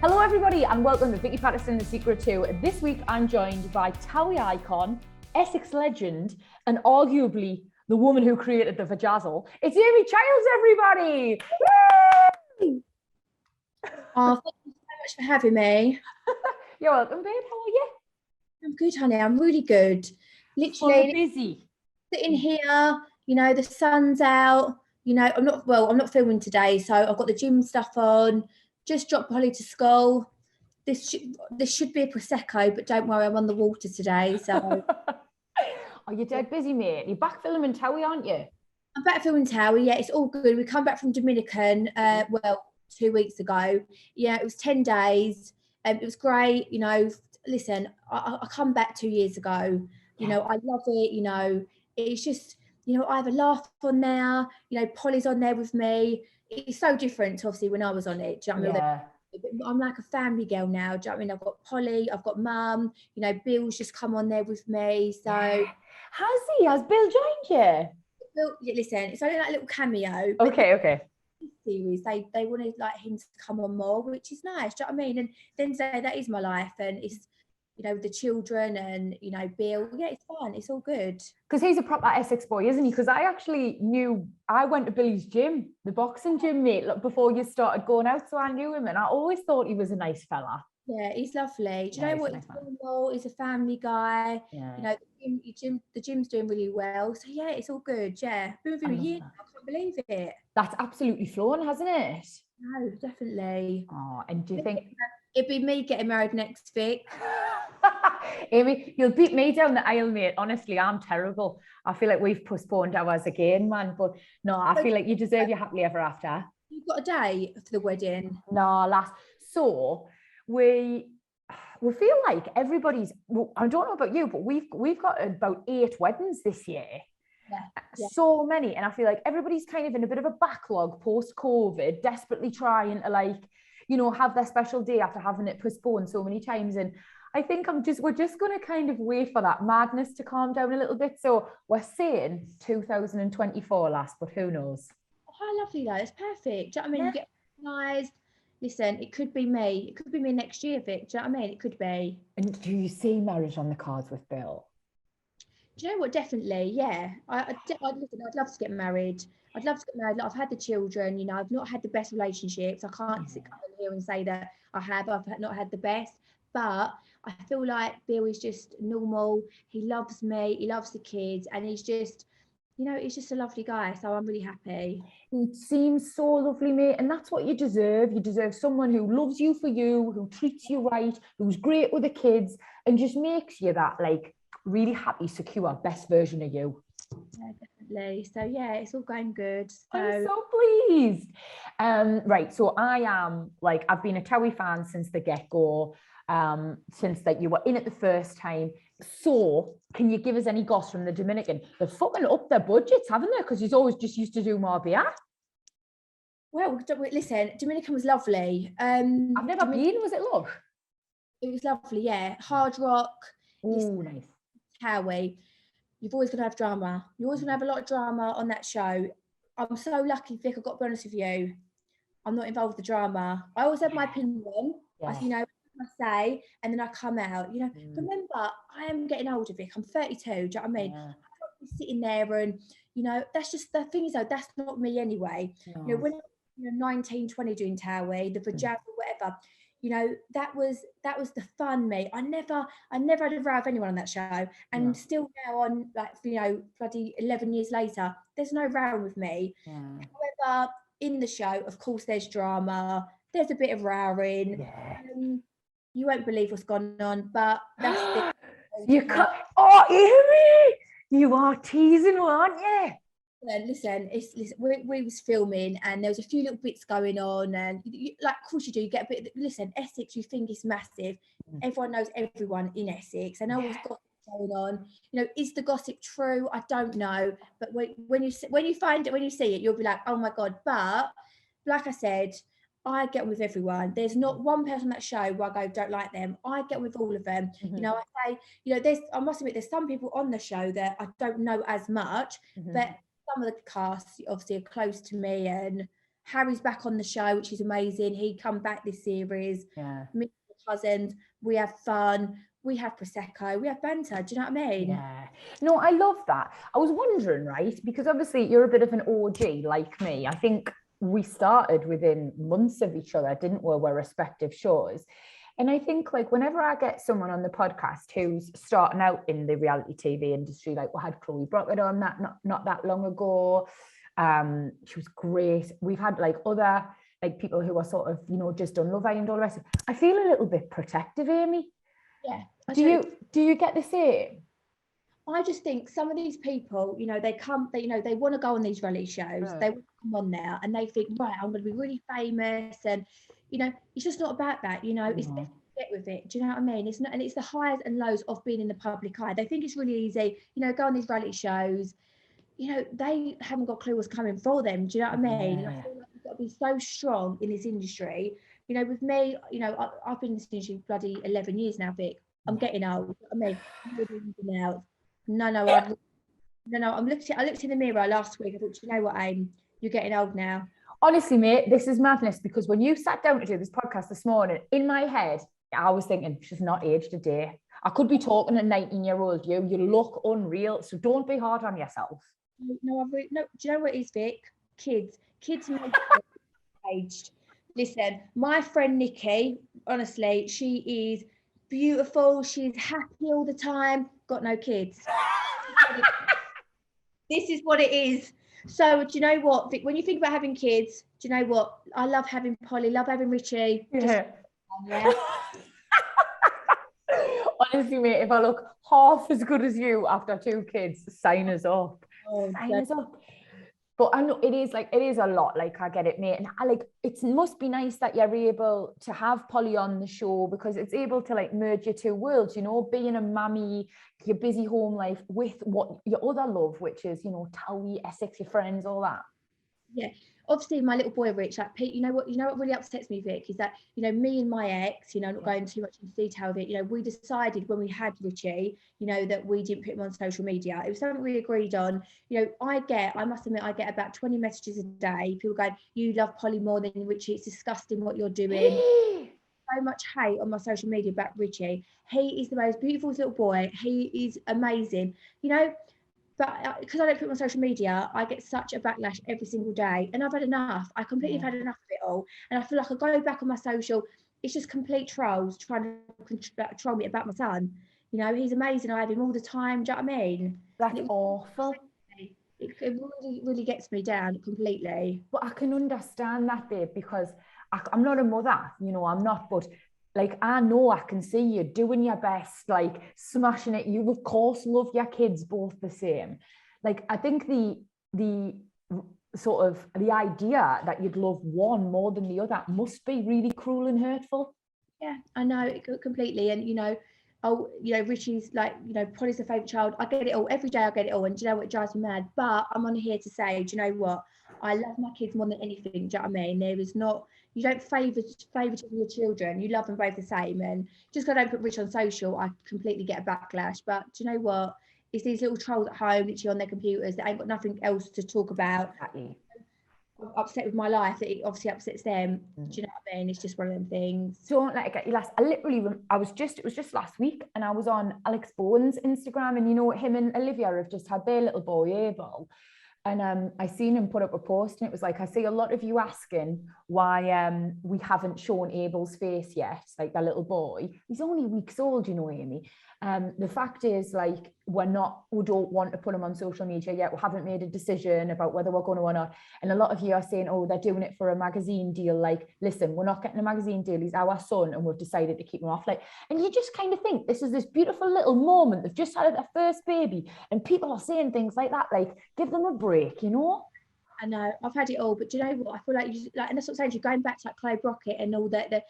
Hello everybody and welcome to Vicky Pattison, The Secret To. This week I'm joined by Towie icon, Essex legend, and arguably the woman who created the vajazzle. It's Amy Childs, everybody! Woo! Oh, thank you so much for having me. You're welcome, babe. How are you? I'm good, honey. I'm really good. Literally busy. Sitting here, the sun's out. I'm not filming today, so I've got the gym stuff on. Just dropped Holly to school. This should be a Prosecco, but don't worry, I'm on the water today. So Are you dead busy, mate? You're back filming Towie, aren't you? I'm back filming Towie. Yeah, it's all good. We come back from Dominican, 2 weeks ago. Yeah, it was 10 days. It was great. Listen, I come back 2 years ago. I love it. It's just, I have a laugh on there. Polly's on there with me. It's so different to obviously when I was on it. Do you know what I mean? I'm like a family girl now. Do you know what I mean? I've got Polly, I've got Mum. Bill's just come on there with me. So Has Bill joined you? Bill, listen, it's only like a little cameo. Okay. Series they wanted like him to come on more, which is nice. Do you know what I mean? And then say that is my life, and it's the children and Bill. Yeah, it's fun. It's all good. Because he's a proper Essex boy, isn't he? Because I went to Billy's gym, the boxing gym, mate, before you started going out, so I knew him, and I always thought he was a nice fella. Yeah, he's lovely. Do you know what? He's normal. He's a family guy. Yeah. The gym's doing really well. So yeah, it's all good. Yeah, been with him a year. I can't believe it. That's absolutely flown, hasn't it? No, definitely. Oh, and do you think it'd be me getting married next, Vic? Amy, you'll beat me down the aisle, mate. Honestly, I'm terrible. I feel like we've postponed ours again, man. But no, I feel like you deserve your happily ever after. You've got a day for the wedding? No, last. So we feel like everybody's. I don't know about you, but we've got about 8 weddings this year. Yeah. So many, and I feel like everybody's kind of in a bit of a backlog post-COVID, desperately trying to have their special day after having it postponed so many times. And I think we're just going to kind of wait for that madness to calm down a little bit. So we're saying 2024 last, but who knows? Oh, how lovely though. It's perfect. Do you know what I mean? You get recognized. Listen, it could be me. It could be me next year, Vic. Do you know what I mean? It could be. And do you see marriage on the cards with Bill? Do you know what? Definitely, yeah. I'd love to get married. I'd love to get married. Like, I've had the children. I've not had the best relationships. I can't sit here and say that I have. I've not had the best, but I feel like Bill is just normal. He loves me. He loves the kids, and he's just, he's just a lovely guy. So I'm really happy. He seems so lovely, mate, and that's what you deserve. You deserve someone who loves you for you, who treats you right, who's great with the kids, and just makes you that really happy, secure, best version of you. Yeah, definitely. So yeah, it's all going good. I'm so pleased. Right, so I am I've been a Towie fan since the get-go, since you were in it the first time. So can you give us any goss from the Dominican? They're fucking up their budgets, haven't they? Because he's always just used to do more beer. Well, listen, Dominican was lovely. I've never been. Was it love? It was lovely, yeah. Hard rock. Oh, nice. Towie. You've always going to have drama. You're always going to have a lot of drama on that show. I'm so lucky, Vic. I've got to be honest with you. I'm not involved with the drama. I always have my opinion, I say, and then I come out. Remember, I am getting older, Vic. I'm 32. Do you know what I mean? Yeah. I can't be sitting there and, that's just the thing is, though, that's not me anyway. No. When I was 19, 20 doing Towie, the vajazzle, whatever, that was the fun, mate. I never had a row with anyone on that show, and still now on bloody 11 years later, there's no row with me. However, in the show, of course, there's drama, there's a bit of rowing. You won't believe what's gone on, but that's you can't. Oh, Amy, you are teasing, aren't you? Listen, we was filming and there was a few little bits going on, and of course you do, you get a bit. Listen, Essex, you think it's massive. Everyone knows everyone in Essex, and always got going on. Is the gossip true? I don't know, but when you find it, when you see it, you'll be like, oh my god. But like I said, I get on with everyone. There's not one person on that show where I go, don't like them. I get on with all of them. I say, I must admit, there's some people on the show that I don't know as much, but some of the cast obviously are close to me, and Harry's back on the show, which is amazing. He come back this series. Yeah. Me and my cousins, we have fun. We have Prosecco. We have banter. Do you know what I mean? Yeah. No, I love that. I was wondering, right? Because obviously you're a bit of an OG like me. I think we started within months of each other, didn't we? Our respective shows. And I think like whenever I get someone on the podcast who's starting out in the reality TV industry, like we had Chloe Brockett on that not that long ago. She was great. We've had like other like people who are sort of, you know, just done Love Island, all the rest of it. I feel a little bit protective, Amy. Yeah. Do you get the same? I just think some of these people, you know, they want to go on these reality shows. They want to come on there and they think, right, I'm going to be really famous. And, you know, it's just not about that, you know, it's best to get with it. Do you know what I mean? It's not, and it's the highs and lows of being in the public eye. They think it's really easy, you know, go on these reality shows. You know, they haven't got a clue what's coming for them. Do you know what I mean? And I feel like you've got to be so strong in this industry. You know, with me, you know, I've been in this industry bloody 11 years now, Vic. I'm getting old. I mean, now. No. I looked in the mirror last week. I thought, you know what, Aim, you're getting old now. Honestly, mate, this is madness because when you sat down to do this podcast this morning, in my head, I was thinking, she's not aged a day. I could be talking to 19-year-old you. You look unreal. So don't be hard on yourself. No. Do you know what it is, Vic? Kids make aged. Listen, my friend Nikki, honestly, she is beautiful. She's happy all the time. Got no kids. This is what it is. So do you know what, Vic, when you think about having kids, do you know what? I love having Polly, love having Richie. Yeah. Honestly, mate, if I look half as good as you after 2 kids, sign us up. Sign us up. But I know it is a lot. Like, I get it, mate. And it must be nice that you're able to have Polly on the show because it's able to like merge your two worlds, you know, being a mammy, your busy home life with what your other love, which is, you know, Towie, Essex, your friends, all that. Yeah. Obviously, my little boy Rich, like Pete, you know what really upsets me, Vic, is that, you know, me and my ex, you know, not going too much into detail of it, you know, we decided when we had Richie, you know, that we didn't put him on social media. It was something we agreed on. You know, I must admit, I get about 20 messages a day. People going, you love Polly more than Richie. It's disgusting what you're doing. So much hate on my social media about Richie. He is the most beautiful little boy. He is amazing. You know, but because I don't put it on social media, I get such a backlash every single day. And I've had enough. I completely have had enough of it all. And I feel like I go back on my social, it's just complete trolls trying to troll me about my son. You know, he's amazing. I have him all the time. Do you know what I mean? That's awful. It really, really gets me down completely. But I can understand that, babe, because I'm not a mother, you know, I'm not, but like, I know I can see you doing your best, like smashing it. You, of course, love your kids both the same. Like, I think the sort of the idea that you'd love one more than the other must be really cruel and hurtful. Yeah, I know completely. And, you know, Richie's like, you know, Polly's a favourite child. I get it all. Every day I get it all. And do you know what, it drives me mad? But I'm on here to say, do you know what? I love my kids more than anything. Do you know what I mean? There is not, you don't favouritism your children. You love them both the same. And just because I don't put Rich on social, I completely get a backlash. But do you know what? It's these little trolls at home, literally on their computers, that ain't got nothing else to talk about. Exactly. I'm upset with my life, that it obviously upsets them. Do you know what I mean? It's just one of them things. Don't let it get you last. It was just last week, and I was on Alex Bowen's Instagram, and you know, him and Olivia have just had their little boy Abel. And I seen him put up a post, and it was like, I see a lot of you asking why we haven't shown Abel's face yet, like that little boy. He's only weeks old, you know, Amy. The fact is, like, we don't want to put him on social media yet. We haven't made a decision about whether we're going to or not. And a lot of you are saying, oh, they're doing it for a magazine deal. Like, listen, we're not getting a magazine deal. He's our son, and we've decided to keep him off. Like, and you just kind of think this is this beautiful little moment. They've just had their first baby, and people are saying things like that. Like, give them a break, you know? I know, I've had it all, but do you know what? I feel like and that's what I'm saying. You're going back to like Chloe Brockett and all that.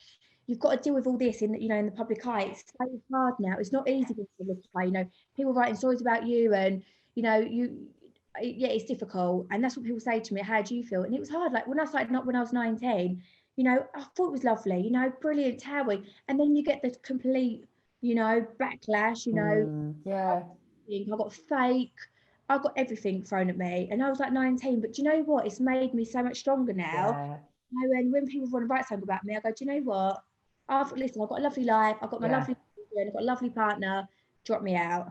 You've got to deal with all this in the public eye. It's so hard now. It's not easy to live play. You know, people writing stories about you, and it's difficult. And that's what people say to me. How do you feel? And it was hard. Like when I started, not when I was 19. You know, I thought it was lovely. You know, brilliant Towie, and then you get the complete, you know, backlash. You know, yeah. I got fake. I got everything thrown at me, and I was like 19. But do you know what? It's made me so much stronger now. You know, and when people want to write something about me, I go, do you know what? Listen, I've got a lovely life. I've got my lovely children. I've got a lovely partner. Drop me out.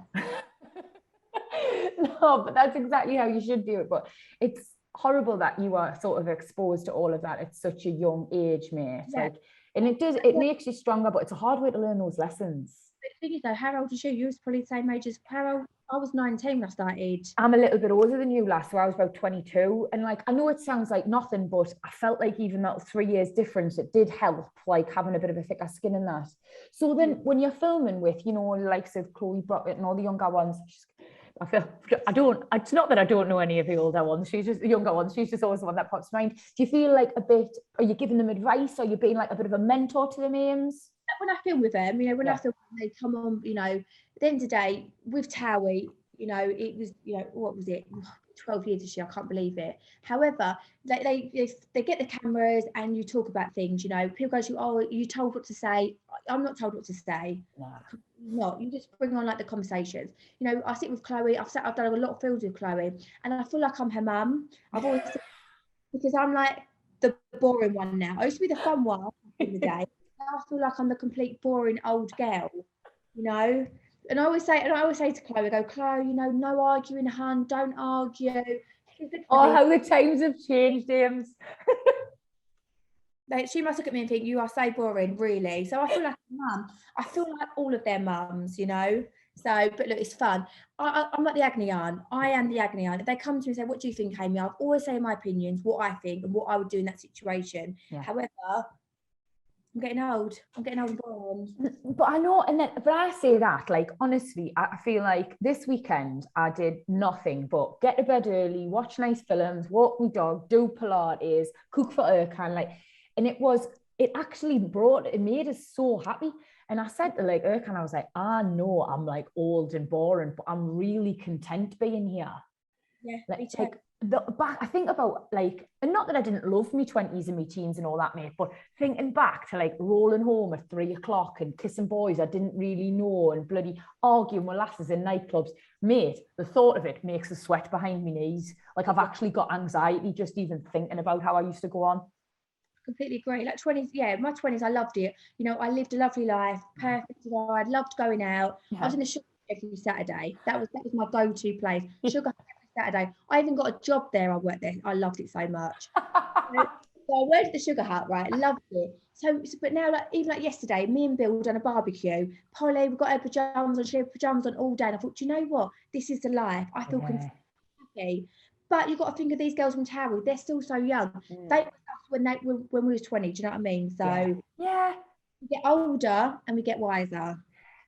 No, but that's exactly how you should do it. But it's horrible that you are sort of exposed to all of that at such a young age, mate. Like, and it makes you stronger, but it's a hard way to learn those lessons. But the thing is, though, how old is you? You was probably the same age as how old? I was 19 when I started. I'm a little bit older than you, lass, so I was about 22. And like, I know it sounds like nothing, but I felt like even that 3 years difference, it did help, like having a bit of a thicker skin in that. So then when you're filming with, you know, likes of Chloe Brockett and all the younger ones, it's not that I don't know any of the older ones, she's just the younger ones, she's just always the one that pops to mind. Do you feel like are you giving them advice? Are you being like a bit of a mentor to them, Ames? When I film with them, you know, when I film, they come on, you know, at the end of the day, with Towie, you know, it was, you know, what was it? 12 years this year, I can't believe it. However, they get the cameras and you talk about things, you know, people go to you, oh, you told what to say. I'm not told what to say. No, you just bring on like the conversations. You know, I sit with Chloe, I've done a lot of films with Chloe, and I feel like I'm her mum. I've always said, because I'm like the boring one now. I used to be the fun one in the day. Now I feel like I'm the complete boring old girl, you know. And I always say to Chloe, I go, Chloe, you know, no arguing, hun, don't argue. Oh, how the times have changed, Ames. She must look at me and think, you are so boring, really. So I feel like a mum. I feel like all of their mums, you know. So, but look, it's fun. I'm like the agony aunt. I am the agony aunt. If they come to me and say, what do you think, Amy? I'll always say my opinions, what I think and what I would do in that situation. However, I'm getting old and boring. But I know, but I say that, like, honestly, I feel like this weekend I did nothing but get to bed early, watch nice films, walk my dog, do Pilates, cook for Erkan, like, and it actually made us so happy. And I said to like Erkan, I was like, I know I'm like old and boring, but I'm really content being here. Yeah, like I think about like, and not that I didn't love me 20s and me teens and all that, mate, but thinking back to like rolling home at 3 o'clock and kissing boys I didn't really know and bloody arguing with lasses in nightclubs, mate, the thought of it makes the sweat behind my knees. Like I've actually got anxiety just even thinking about how I used to go on. Completely agree. Like 20s, my 20s, I loved it. You know, I lived a lovely life, perfect. You know, I loved going out. I was in the sugar every Saturday. That was my go-to place. Sugar every Saturday. I even got a job there. I worked there. I loved it so much. So I worked at the Sugar Hut, right? I loved it. So, but now, like even like yesterday, me and Bill done a barbecue. Polly, we got her pajamas on. She had pajamas on all day. And I thought, do you know what? This is the life. I feel happy. But you've got to think of these girls from Towie. They're still so young. They when we was 20. Do you know what I mean? So we get older and we get wiser.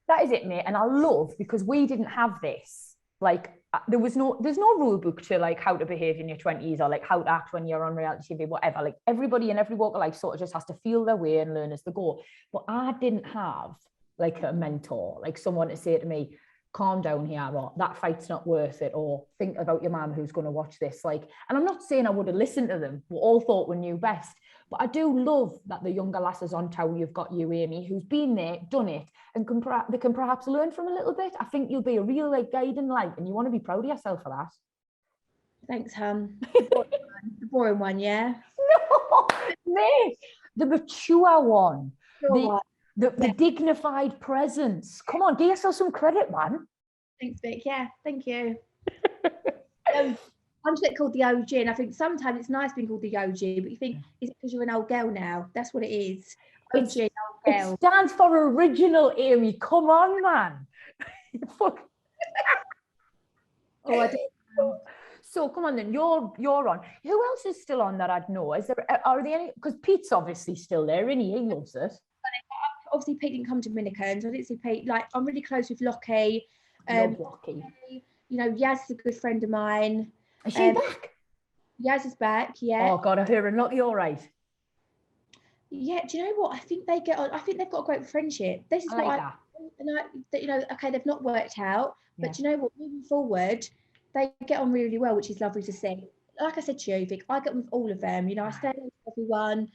That is it, mate. And I love, because we didn't have this. Like there's no rule book to like how to behave in your 20s or like how to act when you're on reality TV, whatever. Like everybody in every walk of life sort of just has to feel their way and learn as they go. But I didn't have like a mentor, like someone to say to me, calm down here, or that fight's not worth it, or think about your mum who's going to watch this. Like, and I'm not saying I would have listened to them, we all thought we knew best, but I do love that the younger lasses on Towie, you've got you, Amy, who's been there, done it, and they can perhaps learn from a little bit. I think you'll be a real like guiding light, and you want to be proud of yourself for that. Thanks, the boring one, yeah. No, mate, the mature one. The dignified presence. Come on, give yourself some credit, man. Thanks, Vic. Yeah, thank you. I'm just called the OG, and I think sometimes it's nice being called the OG, but you think, is it because you're an old girl now? That's what it is. OG, old girl. It stands for original, Amy. Come on, man. Oh, I did. So come on then, you're on. Who else is still on that I'd know? Are there any? Because Pete's obviously still there, isn't he? He loves it. Obviously, Pete didn't come to Dominicans. I didn't see Pete. Like, I'm really close with Lockie. Love Lockie. You know, Yaz is a good friend of mine. Is she back? Yaz is back, yeah. Oh, God, I hear her. Lockie, all right. Yeah, do you know what? I think they get on. I think they've got a great friendship. This is you know, okay, they've not worked out, but do you know what? Moving forward, they get on really well, which is lovely to see. Like I said to you, Vic, I get with all of them. You know, I stay with everyone.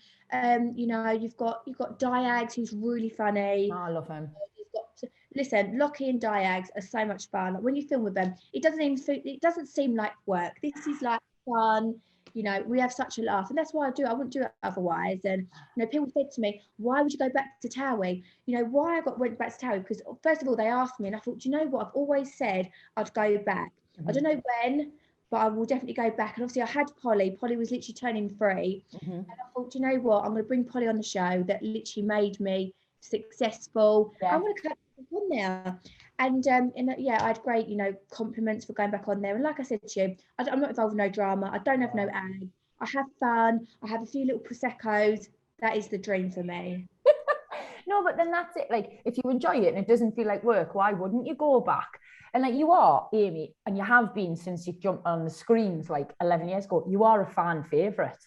You know, you've got Diags, who's really funny. Oh, I love him. You've got listen, Lockie and Diags are so much fun. Like, when you film with them, it doesn't seem like work. This is like fun. You know, we have such a laugh, and that's why I wouldn't do it otherwise. And you know, people said to me, why would you go back to Towie? You know, why went back to Towie? Because first of all, they asked me, and I thought, do you know what? I've always said I'd go back. I don't know when, but I will definitely go back. And obviously I had Polly was literally turning 3. And I thought, do you know what? I'm going to bring Polly on the show that literally made me successful. I'm going to come on there. And yeah, I had great, you know, compliments for going back on there. And like I said to you, I'm not involved in no drama. I don't have no ag. I have fun. I have a few little Proseccos. That is the dream for me. No, but then that's it. Like, if you enjoy it and it doesn't feel like work, why wouldn't you go back? And like, you are, Amy, and you have been since you jumped on the screens like 11 years ago, you are a fan favourite.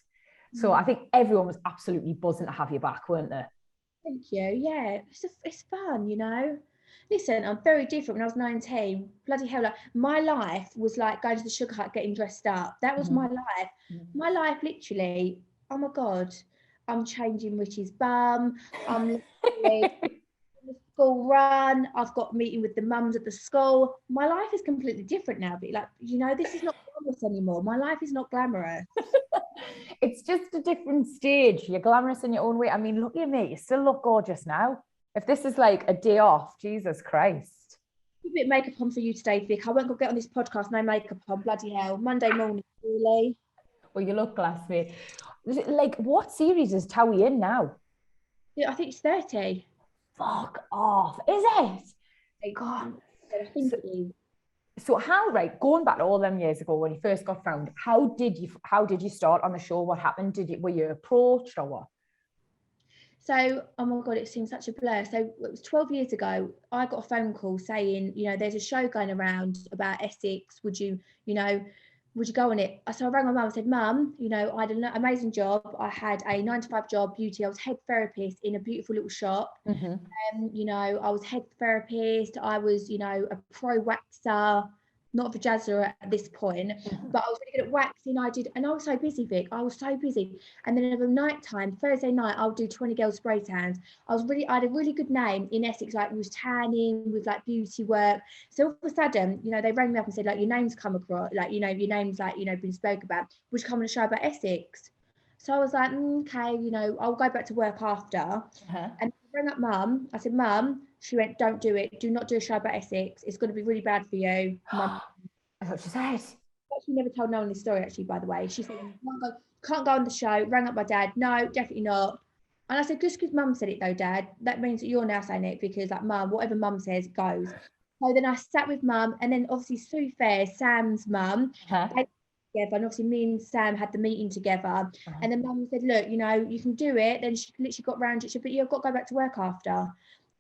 So I think everyone was absolutely buzzing to have you back, weren't they? Thank you. Yeah, it's fun, you know. Listen, I'm very different. When I was 19, bloody hell, like, my life was like going to the Sugar Hut, getting dressed up. That was my life. My life, literally, oh my God, I'm changing Richie's bum. I'm literally the school run. I've got a meeting with the mums at the school. My life is completely different now. But like, you know, this is not glamorous anymore. My life is not glamorous. It's just a different stage. You're glamorous in your own way. I mean, look at me. You still look gorgeous now. If this is like a day off, Jesus Christ. A bit of makeup on for you today, Vic. I won't go get on this podcast, no makeup on. Bloody hell. Monday morning, really. Well, you look glass, mate. Like, what series is Towie in now? Yeah, I think it's 30. Fuck off. Is it? God. I think it is. So how, right, going back to all them years ago when you first got found, how did you start on the show? What happened? Were you approached or what? So, oh my God, it seems such a blur. So it was 12 years ago, I got a phone call saying, you know, there's a show going around about Essex. Would you go on it? So I rang my mum and said, Mum, you know, I had an amazing job. I had a 9-to-5 job, beauty. I was head therapist in a beautiful little shop. You know, I was head therapist. I was, you know, a pro waxer, not a vajazzer at this point, but I was really good at waxing. And I was so busy, Vic. I was so busy. And then over night time, Thursday night, I would do 20 girls spray tans. I had a really good name in Essex, like, was tanning with like beauty work. So all of a sudden, you know, they rang me up and said, like, your name's come across, like, you know, your name's like, you know, been spoke about. Would you come on a show about Essex? So I was like, okay, you know, I'll go back to work after. And I rang up Mum. I said, Mum. She went, don't do it. Do not do a show about Essex. It's going to be really bad for you. Mum. That's what she said. She never told no one this story, actually, by the way. She said, can't go on the show. Rang up my dad. No, definitely not. And I said, just because Mum said it though, Dad, that means that you're now saying it, because like, Mum, whatever Mum says goes. So then I sat with Mum, and then obviously Sue Fair, Sam's mum, together, and obviously me and Sam had the meeting together. And then Mum said, look, you know, you can do it. Then she literally got round it. She said, but you've got to go back to work after.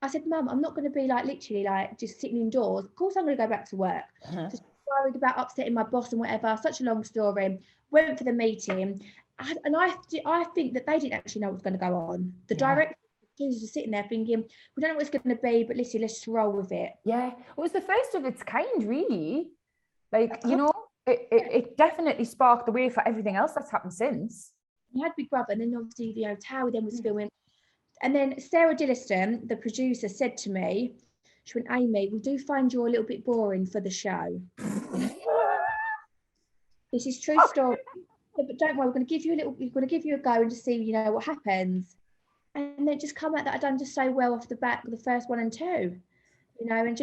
I said, Mum, I'm not going to be like literally like just sitting indoors. Of course I'm going to go back to work. Just worried about upsetting my boss and whatever. Such a long story. Went for the meeting. And I think that they didn't actually know what was going to go on. The director was sitting there thinking, we don't know what it's going to be, but listen, let's just roll with it. Yeah, it was the first of its kind, really. Like, you know, it definitely sparked the way for everything else that's happened since. You had Big Brother, and then obviously, you know, Towie then was filming. And then Sarah Dilliston, the producer, said to me, she went, Amy, we do find you a little bit boring for the show. This is true story. But don't worry, we're going to give you a go and just see, you know, what happens. And then just come out that I'd done just so well off the back of the first 1 and 2, you know, and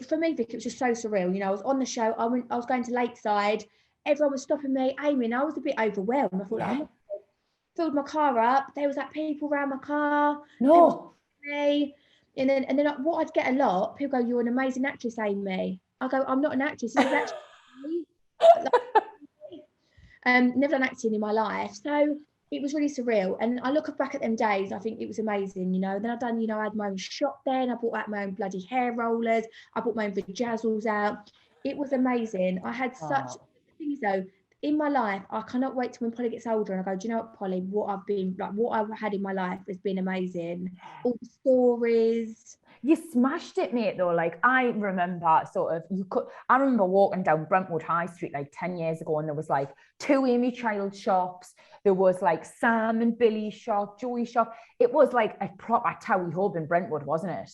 for me, Vic, it was just so surreal. You know, I was on the show, I was going to Lakeside, everyone was stopping me, Amy, and I was a bit overwhelmed. I thought, filled my car up. There was like people around my car. No. Me. And then what I'd get a lot, people go, you're an amazing actress, Amy. I go, I'm not an actress. This is actually never done acting in my life. So it was really surreal. And I look back at them days, I think it was amazing, you know. Then I've done, you know, I had my own shop then. I bought out my own bloody hair rollers. I bought my own vajazzles out. It was amazing. I had such things though. In my life, I cannot wait till when Polly gets older and I go, do you know what, Polly, what I've had in my life has been amazing. All the stories. You smashed it, mate, though. Like, I remember I remember walking down Brentwood High Street like 10 years ago, and there was like 2 Amy Child shops. There was like Sam and Billy's shop, Joey's shop. It was like a proper Towie hub in Brentwood, wasn't it?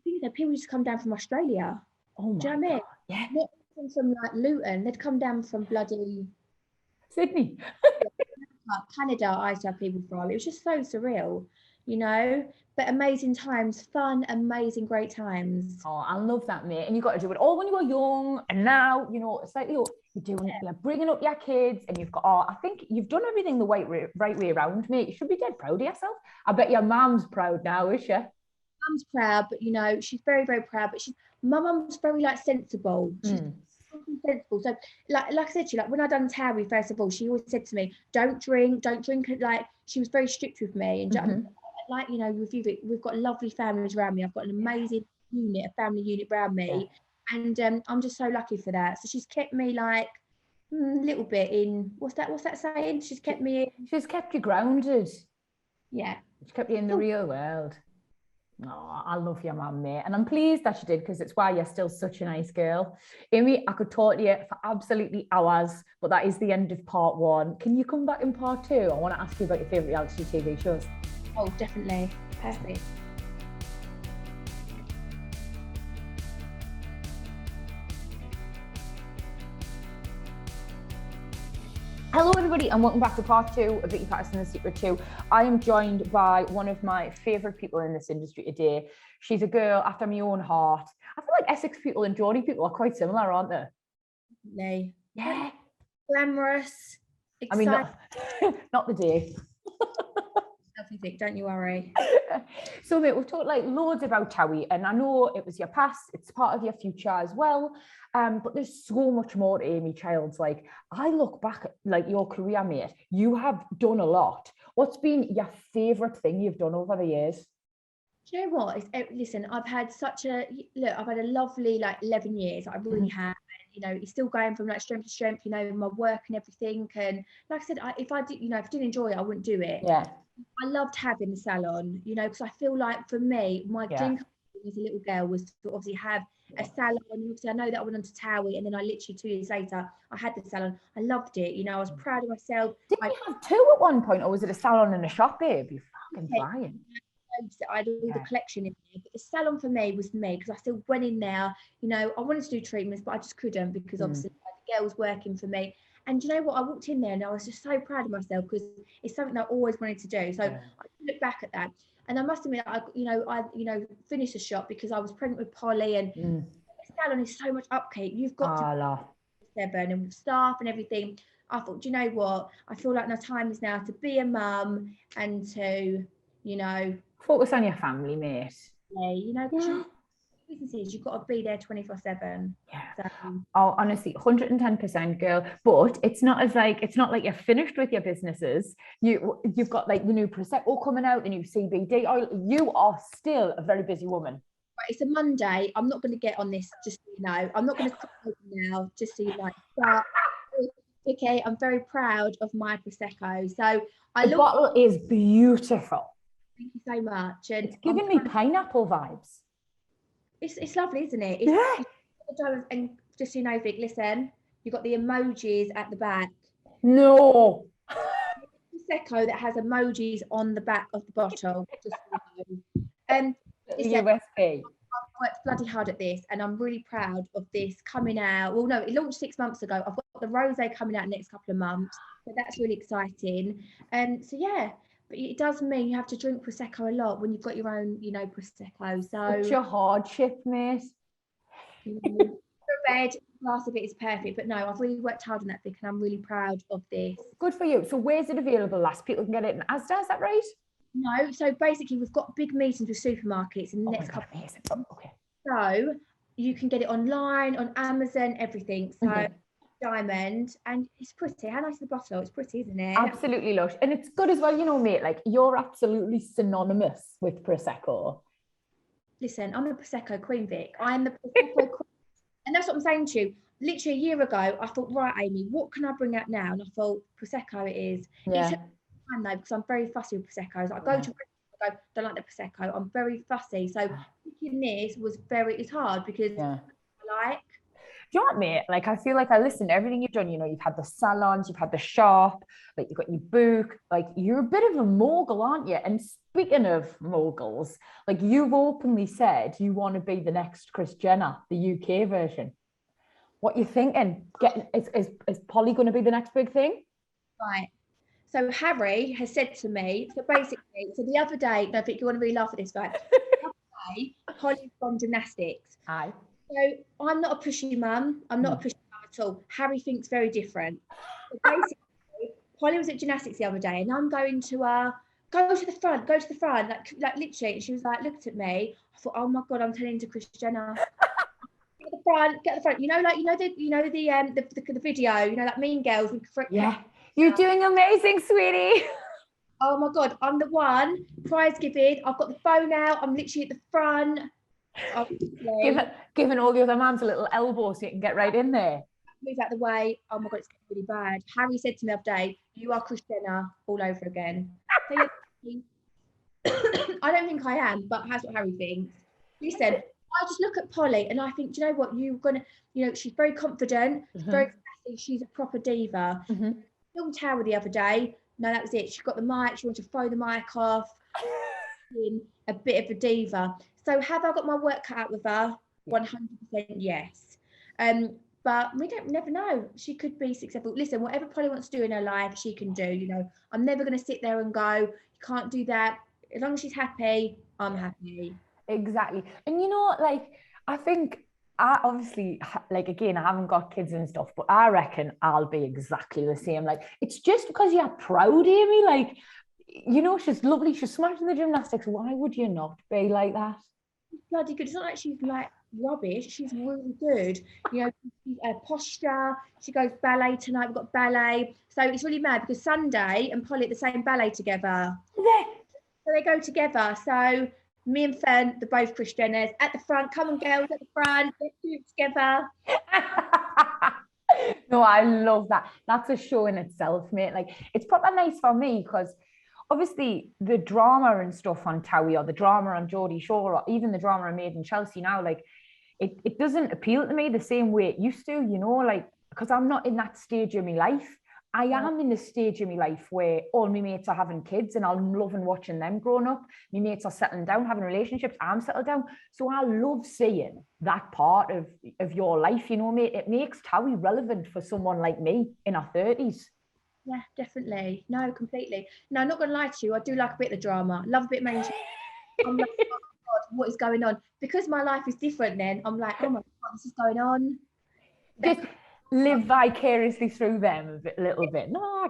people used to come down from Australia. Oh my Do you know what I mean? God. Yeah. Not even from like Luton. They'd come down from bloody Sydney. Canada. I used to have people from. It was just so surreal, you know. But amazing times, fun, amazing, great times. Oh, I love that, mate. And you got to do it all when you were young, and now, you know, it's like you're doing, you're bringing up your kids, and you've got. Oh, I think you've done everything the right way around, mate. You should be dead proud of yourself. I bet your mum's proud now, is she? Mum's proud, but you know, she's very, very proud. But my mum's very like sensible. She's sensible. So like I said to you, like when I done Towie, first of all, she always said to me, don't drink. Like she was very strict with me, and like, you know, we've got lovely families around me. I've got an amazing a family unit around me, and I'm just so lucky for that. So she's kept me like a little bit in, what's that saying? She's kept me in. She's kept you grounded. Yeah. She's kept you in the real world. Oh, I love your mum, mate. And I'm pleased that she did, because it's why you're still such a nice girl. Amy, I could talk to you for absolutely hours, but that is the end of part 1. Can you come back in part 2? I want to ask you about your favourite reality TV shows. Oh, definitely. Perfect. Hello everybody, and welcome back to part 2 of Vicky Pattison, The Secret 2. I am joined by one of my favourite people in this industry today. She's a girl after my own heart. I feel like Essex people and Geordie people are quite similar, aren't they? Definitely. Yeah. Glamorous. Exciting. I mean, not the day. Everything, don't you worry. So mate, we've talked like loads about Towie, and I know it was your past, it's part of your future as well, but there's so much more to Amy Childs. Like, I look back at like your career, mate, you have done a lot. What's been your favourite thing you've done over the years? Do you know what? Listen, I've had a lovely like 11 years. I really have. You know, it's still going from like strength to strength, you know, my work and everything. And like I said, if I didn't enjoy it, I wouldn't do it. Yeah. I loved having the salon, you know, because I feel like for me, my dream as a little girl was to obviously have a salon. Obviously, I know that I went on to Towie, and then I literally 2 years later, I had the salon. I loved it, you know, I was proud of myself. Didn't you have 2 at one point, or was it a salon and a shop, babe? You're fucking flying. I had all the collection in there, but the salon for me was me, because I still went in there, you know, I wanted to do treatments, but I just couldn't, because obviously the girl was working for me. And you know what? I walked in there and I was just so proud of myself, because it's something that I always wanted to do. So I look back at that, and I must admit, I finished the shop because I was pregnant with Polly, and the salon is so much upkeep. You've got to 7 and with staff and everything. I thought, do you know what? I feel like my time is now to be a mum and to, you know, focus on your family, mate. Yeah, you know, businesses, you've got to be there 24/7. Yeah. So, oh, honestly, 110%, girl. But it's not like you're finished with your businesses. You've got like the new Prosecco coming out, the new CBD oil. You are still a very busy woman. Right, it's a Monday. I'm not going to get on this, just so you know. I'm not going to start now, just so you know. But okay, I'm very proud of my Prosecco. So the bottle is beautiful. Thank you so much. And it's giving me pineapple vibes. It's lovely, isn't it? And just so you know, Vic, listen, you've got the emojis at the back. No. Prosecco that has emojis on the back of the bottle. Just so you know. USP. I've worked bloody hard at this, and I'm really proud of this coming out. Well, no, it launched 6 months ago. I've got the rosé coming out next couple of months, so that's really exciting. So yeah. But it does mean you have to drink Prosecco a lot when you've got your own, you know, Prosecco. So it's your hardship, mate. A red glass of it is perfect. But no, I've really worked hard on that, Vic, and I'm really proud of this. Good for you. So where's it available? Last people can get it in Asda, is that right? No, so basically we've got big meetings with supermarkets in the next couple of years. Okay. So you can get it online, on Amazon, everything. So diamond, and it's pretty. How nice is the bottle? It's pretty, isn't it? Absolutely lush, and it's good as well, you know, mate. Like, you're absolutely synonymous with Prosecco. Listen, I'm a Prosecco queen, Vic. I'm the Prosecco queen, and that's what I'm saying to you. Literally a year ago, I thought, right, Amy, what can I bring out now? And I thought, Prosecco it is. Yeah. It's time though, because I'm very fussy with Proseccos. I go to I go, don't like the Prosecco. I'm very fussy. So picking this was it's hard, because I like. you know what, mate? Like, I feel like I listened to everything you've done. You know, you've had the salons, you've had the shop, like you've got your book. Like, you're a bit of a mogul, aren't you? And speaking of moguls, like you've openly said you want to be the next Kris Jenner, the UK version. What you thinking? Is Polly going to be the next big thing? Right. So Harry has said to me, so basically, so the other day, no, I think you want to really laugh at this, right? The other day, Polly's gone gymnastics. Aye. So I'm not a pushy mum. I'm not a pushy mum at all. Harry thinks very different. So basically, Polly was at gymnastics the other day, and I'm going to go to the front, like literally. And she was like, looked at me. I thought, oh my god, I'm turning into Kris Jenner. Get the front. You know, like the video. You know, like Mean Girls. Yeah, you're doing amazing, sweetie. Oh my god, I'm the one. Prize giving. I've got the phone out. I'm literally at the front. Giving all the other mums a little elbow so you can get right in there. Move out the way. Oh my god, it's getting really bad. Harry said to me the other day, "You are Kris Jenner all over again." So, I don't think I am, but that's what Harry thinks. Listen, I just look at Polly and I think, do you know what? You're gonna, you know, she's very confident, very classy. She's a proper diva. Film Tower the other day. No, that was it. She got the mic. She wanted to throw the mic off. A bit of a diva. So have I got my work cut out with her? 100% yes. But we never know. She could be successful. Listen, whatever Polly wants to do in her life, she can do. You know, I'm never going to sit there and go, you can't do that. As long as she's happy, I'm happy. Exactly. And you know, like, I think I obviously, like, again, I haven't got kids and stuff, but I reckon I'll be exactly the same. Like, it's just because you're proud, Amy. Like, you know, she's lovely. She's smashing the gymnastics. Why would you not be like that? Bloody good. It's not like she's like rubbish. She's really good. You know, posture. She goes ballet tonight. We've got ballet. So it's really mad because Sunday and Polly at the same ballet together. Yeah. So they go together. So me and Fern, they're both Kris Jenners at the front. Come on, girls, at the front. Let's do it together. No, I love that. That's a show in itself, mate. Like, it's proper nice for me because obviously the drama and stuff on Towie, or the drama on Geordie Shore, or even the drama I made in Chelsea now, like, it doesn't appeal to me the same way it used to, you know, like, because I'm not in that stage of my life. I am in the stage of my life where all my mates are having kids and I'm loving watching them growing up. My mates are settling down, having relationships. I'm settled down. So I love seeing that part of your life, you know, mate. It makes Towie relevant for someone like me in our 30s. Yeah, definitely. No, completely. No, I'm not going to lie to you. I do like a bit of the drama. Love a bit of mainstream. I'm like, oh God, what is going on? Because my life is different then. I'm like, oh my God, this is going on. Just live vicariously through them a little bit. No, I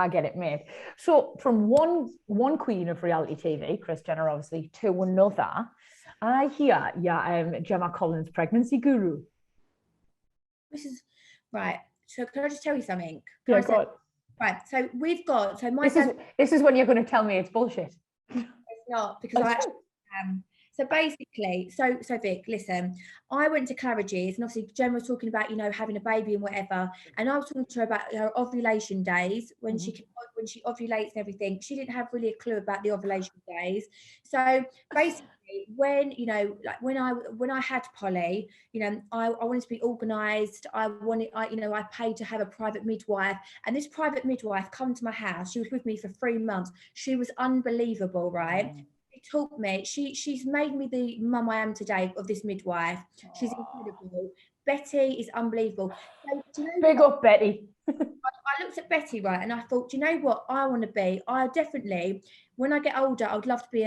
get it, mate. So from one queen of reality TV, Kris Jenner, obviously, to another, I hear Gemma Collins' pregnancy guru. This is right. So can I just tell you something? Yeah, go on. Right. So we've got. So this is when you're going to tell me it's bullshit. It's not, because I actually am. So basically, so Vic, listen, I went to Claridge's and obviously Jen was talking about, you know, having a baby and whatever. And I was talking to her about her ovulation days when she ovulates and everything. She didn't have really a clue about the ovulation days. So basically, when, you know, like when I had Polly, you know, I wanted to be organised. I paid to have a private midwife, and this private midwife come to my house. She was with me for 3 months. She was unbelievable, right? Taught me, she's made me the mum I am today of this midwife. She's incredible. Betty is unbelievable. So, do you know Big up, Betty. I looked at Betty, right, and I thought, do you know what I want to be? I definitely, when I get older, I'd love to be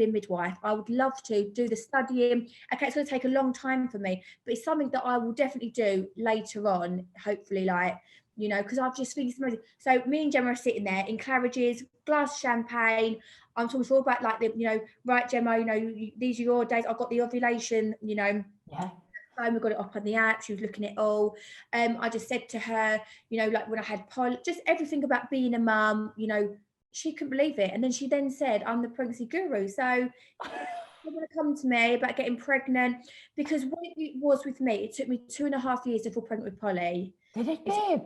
a midwife. I would love to do the studying. Okay, it's going to take a long time for me, but it's something that I will definitely do later on, hopefully, like, you know, because I've just finished. So me and Gemma are sitting there in Claridge's, glass of champagne. I'm talking all about like you know, right, Gemma, you know, these are your days. I've got the ovulation, you know. Yeah. We got it up on the app. She was looking at it all. I just said to her, you know, like when I had Paul, just everything about being a mum, you know, she couldn't believe it. And then she then said, I'm the pregnancy guru. So they're going to come to me about getting pregnant, because what it was with me, it took me 2.5 years to fall pregnant with Polly. Did it, babe?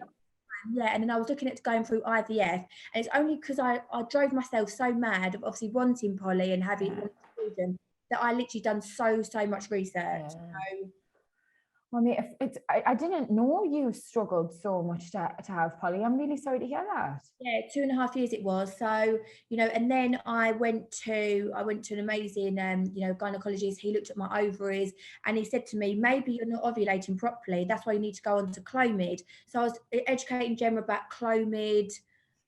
Yeah, and then I was looking at going through IVF, and it's only because I drove myself so mad of obviously wanting Polly and having children that I literally done so much research. Yeah. So, I mean, if it's, I didn't know you struggled so much to have Polly. I'm really sorry to hear that. Yeah, 2.5 years it was. So, and then I went to an amazing, gynecologist. He looked at my ovaries and he said to me, maybe you're not ovulating properly. That's why you need to go on to Clomid. So I was educating Gemma about Clomid.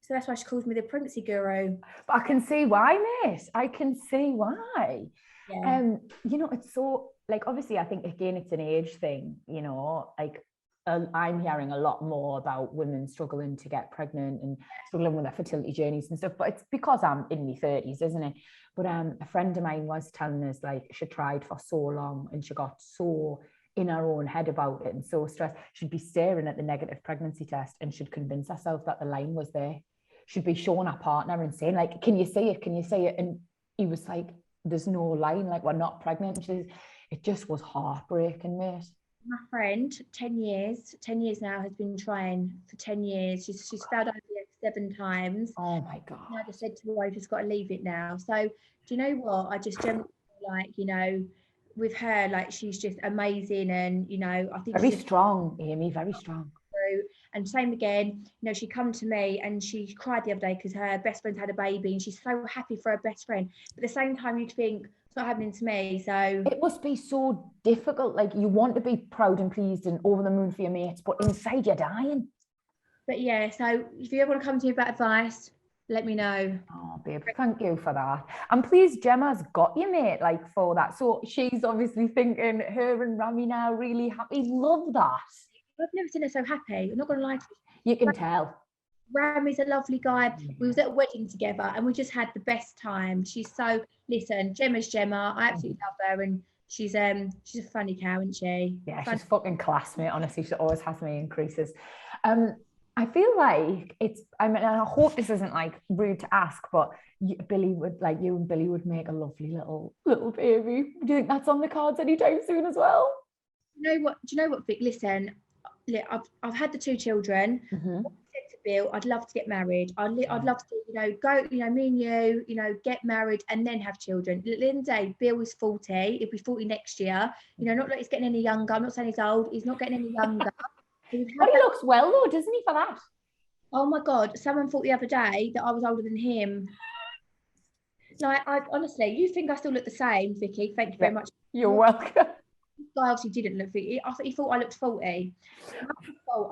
So that's why she calls me the pregnancy guru. But I can see why, mate. I can see why. Yeah. It's so, like, obviously, I think, again, it's an age thing, like, I'm hearing a lot more about women struggling to get pregnant and struggling with their fertility journeys and stuff, but it's because I'm in my 30s, isn't it? But a friend of mine was telling us, like, she tried for so long and she got so in her own head about it and so stressed. She'd be staring at the negative pregnancy test and she'd convince herself that the line was there. She'd be showing her partner and saying, like, can you see it? Can you see it? And he was like, there's no line, like, we're not pregnant. It just was heartbreaking, mate. My friend, 10 years now, has been trying for 10 years. She's failed IVF 7 times. Oh my God. And I just said to her, I've just got to leave it now. So do you know what? I just generally feel like, with her, like, she's just amazing. And, I think very strong, Amy, very strong. And same again, she come to me and she cried the other day because her best friend's had a baby and she's so happy for her best friend. But at the same time, you'd think, it's not happening to me. So it must be so difficult. Like, you want to be proud and pleased and over the moon for your mates, but inside you're dying. But yeah, so if you ever want to come to me about advice, let me know. Oh, babe, thank you for that. And please, Gemma's got you, mate, like, for that. So she's obviously thinking her and Rami now really happy. Love that. I've never seen her so happy. I'm not going to lie to you. You can tell. Rami's a lovely guy. We was at a wedding together and we just had the best time. She's so, listen, Gemma's Gemma. I absolutely love her, and she's a funny cow, isn't she? Yeah, she's fucking class, mate. Honestly, she always has me in creases. I feel like I hope this isn't, like, rude to ask, but you and Billy would make a lovely little baby. Do you think that's on the cards anytime soon as well? Do you know what, Vic? Listen, I've had the 2 children. Mm-hmm. I said to Bill, I'd love to get married. I'd love to, go, me and you, get married and then have children. At the end of the day, Bill is 40. He'll be 40 next year. Not like he's getting any younger. I'm not saying he's old. He's not getting any younger. But he looks well, though, doesn't he, for that? Oh my God, someone thought the other day that I was older than him. Like, I honestly, you think I still look the same, Vicky? Thank you very much. You're welcome. This guy obviously didn't look 40. He thought I looked 40.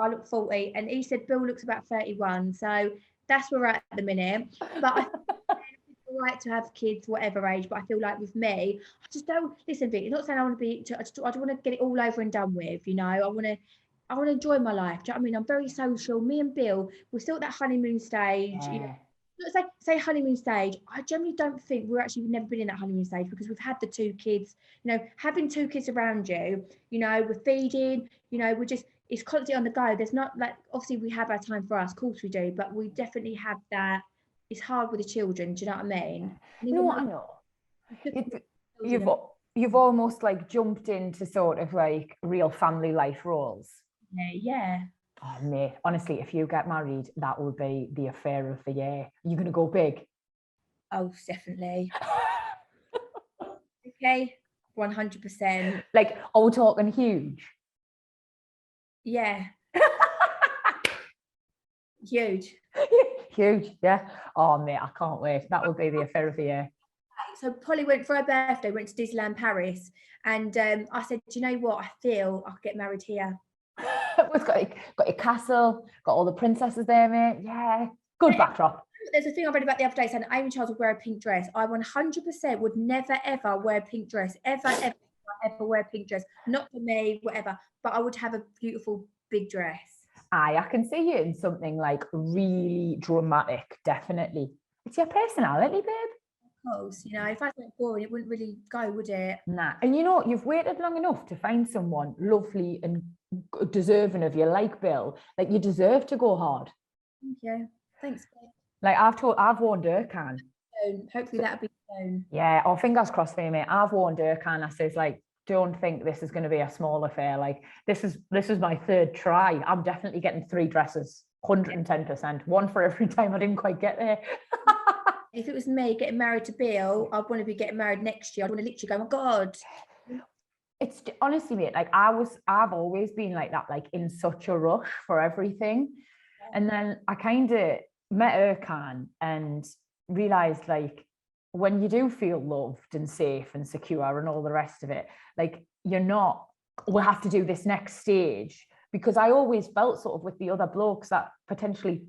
I look 40, and he said Bill looks about 31. So that's where we're at the minute. But I think it's right to have kids, whatever age. But I feel like with me, I just don't listen, Vicky. Not saying I want to be. I just want to get it all over and done with. I want to enjoy my life. Do you know what I mean? I'm very social. Me and Bill, we're still at that honeymoon stage. Yeah. Say honeymoon stage. I generally don't think we've never been in that honeymoon stage because we've had the 2 kids. Having 2 kids around you, we're feeding, we're just, it's constantly on the go. There's not, like, obviously we have our time for us, of course we do, but we definitely have that. It's hard with the children. Do you know what I mean? No, I know. You've almost, like, jumped into sort of, like, real family life roles. Yeah. Oh, mate, honestly, if you get married, that will be the affair of the year. You're going to go big? Oh, definitely. Okay, 100%. Like, are we talking huge? Yeah. Huge. Huge, yeah. Oh, mate, I can't wait. That will be the affair of the year. So Polly went for her birthday, went to Disneyland Paris, and I said, do you know what? I feel I could get married here. It's got your castle, got all the princesses there, mate. Yeah, good backdrop. There's a thing I read about the other day saying Amy Charles would wear a pink dress. I 100% would never ever wear a pink dress. Ever wear a pink dress. Not for me, whatever. But I would have a beautiful big dress. I can see you in something, like, really dramatic, definitely. It's your personality, babe. Of course, if I went boring, it wouldn't really go, would it? Nah. And you've waited long enough to find someone lovely and deserving of you, like Bill. Like, you deserve to go hard. Thank you. Thanks, babe. Like, I've warned Erkan. Hopefully that'll be soon. Yeah, oh, fingers crossed for you, mate. I've warned Erkan. I says, like, don't think this is going to be a small affair. Like, this is my 3rd try. I'm definitely getting 3 dresses, 110%. One for every time I didn't quite get there. If it was me getting married to Bill, I'd want to be getting married next year. I'd want to literally go, oh my God. it's honestly, mate, like I've always been like that, like in such a rush for everything. And then I kind of met Erkan and realized, like, when you do feel loved and safe and secure and all the rest of it, like, you're not, we'll have to do this next stage. Because I always felt sort of with the other blokes that potentially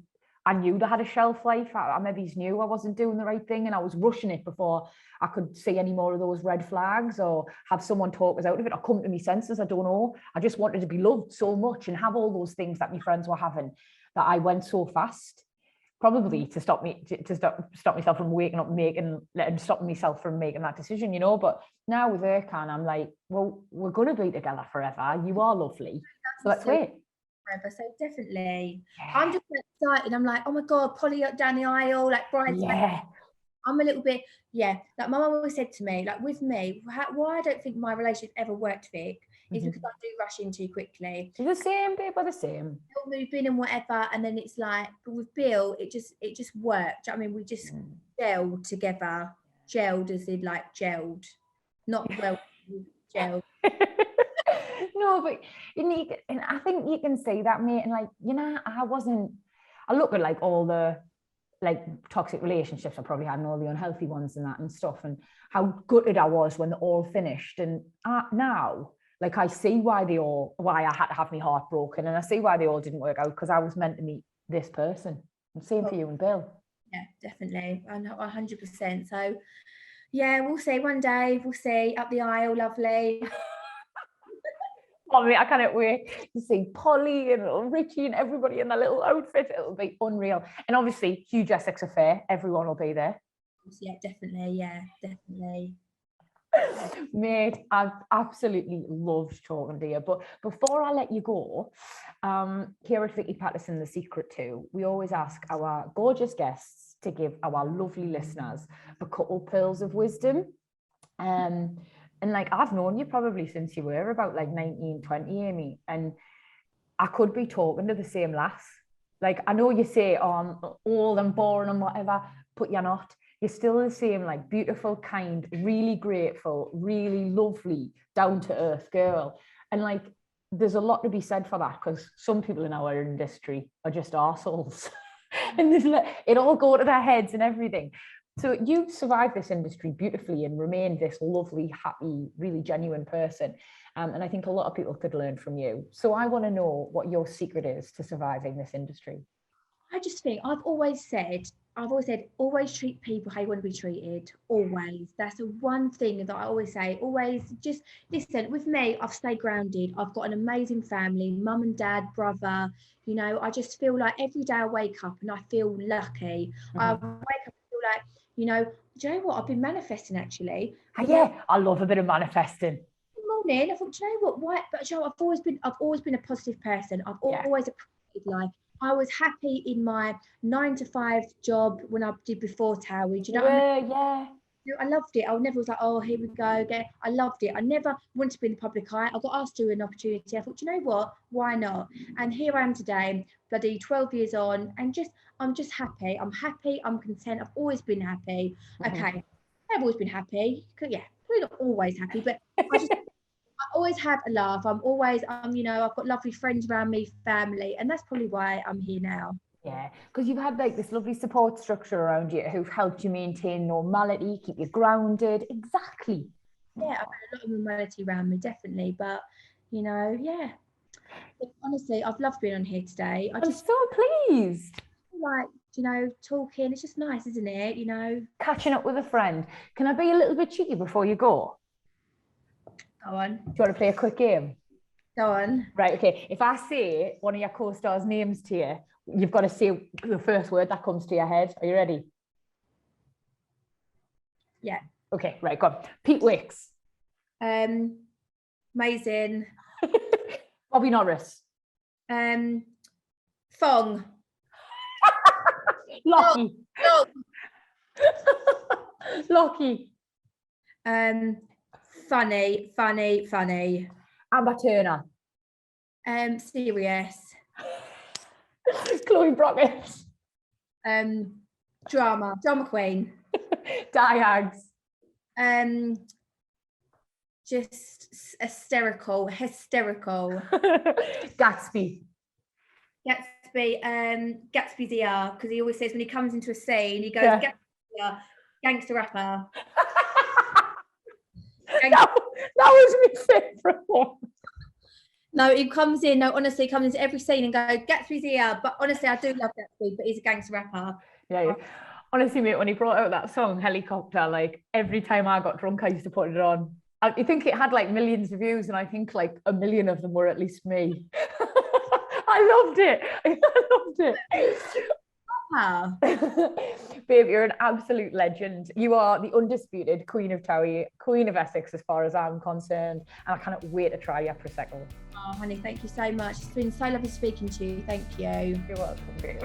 I knew they had a shelf life. I maybe knew I wasn't doing the right thing and I was rushing it before I could see any more of those red flags or have someone talk us out of it or come to me senses. I don't know. I just wanted to be loved so much and have all those things that my friends were having, that I went so fast, probably to stop myself from waking up and stopping myself from making that decision, you know. But now with Erkan, I'm like, well, we're going to be together forever. You are lovely. So let's wait. Forever. So definitely. Yeah. I'm just excited. I'm like, oh my God, Polly up down the aisle, like bridesmaid. Yeah. I'm a little bit, like my mum always said to me, like with me, why I don't think my relationship ever worked, Vic, is because I do rush in too quickly. You're the same, babe, we're the same. We'll move in and whatever, and then it's like, but with Bill, it just worked. I mean, we just gelled together. Gelled as in like gelled, not well gelled. No, but and I think you can say that, mate. And like, you know, I look at like all the like toxic relationships I probably had and all the unhealthy ones and that and stuff, and how gutted I was when they're all finished. And now, like, I see why I had to have my heart broken, and I see why they all didn't work out, because I was meant to meet this person. And same for you and Bill. Yeah, definitely. I know 100%. So yeah, we'll see one day. We'll see up the aisle, lovely. Oh, I cannot wait to see Polly and little Richie and everybody in their little outfit. It'll be unreal. And obviously, huge Essex affair. Everyone will be there. Yeah, definitely. Yeah, definitely. Mate, I've absolutely loved talking to you. But before I let you go, here at Vicky Pattison, The Secret To, we always ask our gorgeous guests to give our lovely listeners a couple pearls of wisdom. And like, I've known you probably since you were about like 19, 20, Amy, and I could be talking to the same lass. Like, I know you say, oh, I'm old and boring and whatever, but you're not. You're still the same, like, beautiful, kind, really grateful, really lovely, down-to-earth girl. And like, there's a lot to be said for that, because some people in our industry are just arseholes. And it all go to their heads and everything. So you've survived this industry beautifully and remained this lovely, happy, really genuine person. And I think a lot of people could learn from you. So I want to know what your secret is to surviving this industry. I just think I've always said, always treat people how you want to be treated. Always. That's the one thing that I always say. Always just listen. With me, I've stayed grounded. I've got an amazing family, mum and dad, brother. You know, I just feel like every day I wake up and I feel lucky. I wake up and feel like, you know, do you know what? I've been manifesting actually. Yeah, I love a bit of manifesting. Morning, I thought, do you know what? Why? But you know, I've always been a positive person. I've always appreciated life. I was happy in my 9-to-5 job when I did before Towie. Do you know what I mean? Yeah. I loved it. I never was like, oh, here we go again. I loved it. I never wanted to be in the public eye. I got asked to do an opportunity. I thought, do you know what? Why not? And here I am today, bloody 12 years on, and I'm just happy. I'm happy. I'm content. I've always been happy. Okay, I've always been happy. Yeah, we're not always happy, but I always have a laugh. You know, I've got lovely friends around me, family, and that's probably why I'm here now. Yeah, because you've had like this lovely support structure around you who've helped you maintain normality, keep you grounded. Exactly. Yeah, I've had a lot of normality around me, definitely. But, you know, yeah. But honestly, I've loved being on here today. I'm so pleased. Like, you know, talking. It's just nice, isn't it? You know, catching up with a friend. Can I be a little bit cheeky before you go? Go on. Do you want to play a quick game? Go on. Right, okay. If I say one of your co-stars' names to you, you've got to say the first word that comes to your head. Are you ready? Yeah. Okay, right, go on. Pete Wicks. Amazing. Bobby Norris. Fong. Lockie. No. Lockie. Funny. Amber Turner. Serious. Chloe Brockett. Drama queen. Diags. just hysterical. Gatsby. Gatsby's ear, because he always says when he comes into a scene, he goes, Gatsby's ear, gangster rapper. That was my favourite one. No, he comes in. No, honestly, he comes into every scene and goes, Gatsby's ear. But honestly, I do love Gatsby, but he's a gangster rapper. Yeah. Honestly, mate, when he brought out that song, Helicopter, like every time I got drunk, I used to put it on. I think it had like millions of views, and I think like 1 million of them were at least me. I loved it. Wow. Babe, you're an absolute legend. You are the undisputed Queen of Towie, Queen of Essex as far as I'm concerned, and I cannot wait to try your Prosecco. Oh, honey, thank you so much. It's been so lovely speaking to you. Thank you. You're welcome, babe.